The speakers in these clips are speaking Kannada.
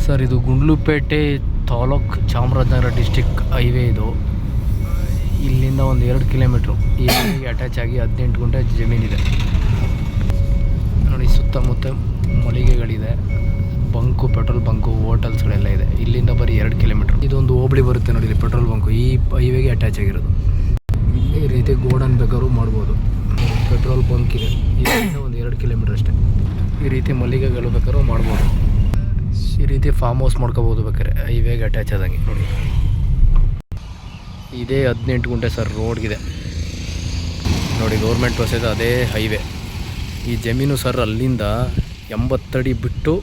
ಸರ್ ಇದು ಗುಂಡ್ಲುಪೇಟೆ ತಾಲೂಕ್ ಚಾಮರಾಜನಗರ ಡಿಸ್ಟಿಕ್ ಹೈವೇ ಇದು. ಇಲ್ಲಿಂದ ಒಂದು 2 ಕಿಲೋಮೀಟ್ರು ಈ ಅಟ್ಯಾಚ್ ಆಗಿ 18 ಗುಂಟೆ ಜಮೀನಿದೆ ನೋಡಿ. ಸುತ್ತಮುತ್ತ ಮಳಿಗೆಗಳಿದೆ, ಬಂಕು, ಪೆಟ್ರೋಲ್ ಬಂಕು, ಹೋಟೆಲ್ಸ್ಗಳೆಲ್ಲ ಇದೆ. ಇಲ್ಲಿಂದ ಬರೀ 2 ಕಿಲೋಮೀಟ್ರ್. ಇದೊಂದು ಹೋಬಳಿ ಬರುತ್ತೆ ನೋಡಿ, ಇಲ್ಲಿ ಪೆಟ್ರೋಲ್ ಬಂಕು ಈ ಹೈವೇಗೆ ಅಟ್ಯಾಚ್ ಆಗಿರೋದು. ಈ ರೀತಿ ಗೋಡನ್ ಬೇಕಾದ್ರೂ ಮಾಡ್ಬೋದು. ಪೆಟ್ರೋಲ್ ಬಂಕ್ ಇದೆ, ಇಲ್ಲಿಂದ ಒಂದು 2 ಕಿಲೋಮೀಟ್ರ್ ಅಷ್ಟೇ. ಈ ರೀತಿ ಮಳಿಗೆಗಳು ಬೇಕಾದ್ರೂ ಮಾಡ್ಬೋದು. ಈ ರೀತಿ ಫಾರ್ಮ್ ಹೌಸ್ ಮಾಡ್ಕೋಬೋದು ಬೇಕಾದ್ರೆ ಹೈವೇಗೆ ಅಟ್ಯಾಚ್ ಆದಂಗೆ ನೋಡಿ. ಇದೇ 18 ಗುಂಟೆ ಸರ್ ರೋಡ್ಗಿದೆ ನೋಡಿ. ಗೌರ್ಮೆಂಟ್ ಬಸ್ ಇದೆ, ಅದೇ ಹೈವೇ. ಈ ಜಮೀನು ಸರ್ ಅಲ್ಲಿಂದ 80 ಅಡಿ ಬಿಟ್ಟು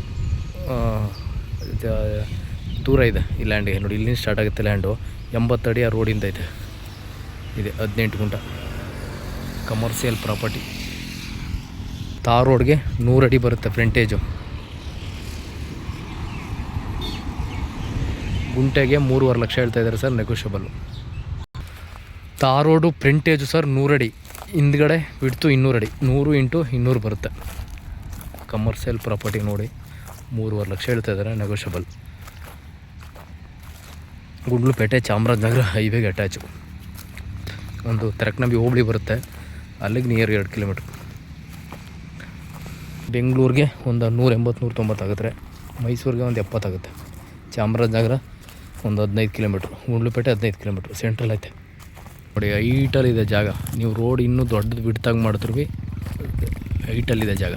ದೂರ ಇದೆ ಈ ಲ್ಯಾಂಡಿಗೆ ನೋಡಿ. ಇಲ್ಲಿಂದ ಸ್ಟಾರ್ಟ್ ಆಗುತ್ತೆ ಲ್ಯಾಂಡು, 80 ಅಡಿ ಆ ರೋಡಿಂದ ಇದೆ. ಇದೆ 18 ಗುಂಟ ಕಮರ್ಷಿಯಲ್ ಪ್ರಾಪರ್ಟಿ. ತಾರ್ ರೋಡ್ಗೆ 100 ಅಡಿ ಬರುತ್ತೆ ಫ್ರಂಟೇಜು. ಗುಂಟೆಗೆ 3.5 ಲಕ್ಷ ಹೇಳ್ತಾ ಇದ್ದಾರೆ ಸರ್, ನೆಗೋಷಿಯಬಲ್ಲು. ತಾರ್ ರೋಡು ಫ್ರಂಟೇಜು ಸರ್ 100 ಅಡಿ, ಹಿಂದ್ಗಡೆ ಬಿಡ್ತು 200 ಅಡಿ, 100 × 200 ಬರುತ್ತೆ. ಕಮರ್ಷಿಯಲ್ ಪ್ರಾಪರ್ಟಿ ನೋಡಿ, 3.5 ಲಕ್ಷ ಹೇಳ್ತಾ ಇದ್ದಾರೆ, ನೆಗೋಷಿಯಬಲ್. ಗುಂಡ್ಲುಪೇಟೆ ಚಾಮರಾಜನಗರ ಹೈವೇಗೆ ಅಟ್ಯಾಚು. ಒಂದು ತರಕನಂಬಿ ಹೋಬಳಿ ಬರುತ್ತೆ, ಅಲ್ಲಿಗೆ ನಿಯರ್ 2 ಕಿಲೋಮೀಟ್ರ್. ಬೆಂಗಳೂರಿಗೆ ಒಂದು 180-190 ಆಗುತ್ತೆ, ಮೈಸೂರಿಗೆ ಒಂದು 70 ಆಗುತ್ತೆ, ಚಾಮರಾಜನಗರ ಒಂದು 15 ಕಿಲೋಮೀಟ್ರ್, ಗುಂಡ್ಲುಪೇಟೆ 15 ಕಿಲೋಮೀಟ್ರ್ ಸೆಂಟ್ರಲ್ ಐತೆ ನೋಡಿ. ಹೈಟಲ್ಲಿದೆ ಜಾಗ. ನೀವು ರೋಡ್ ಇನ್ನೂ ದೊಡ್ಡದು ಬಿಡ್ತಾಗ ಮಾಡಿದ್ರು ಭೀ ಹೈಟಲ್ಲಿದೆ ಜಾಗ.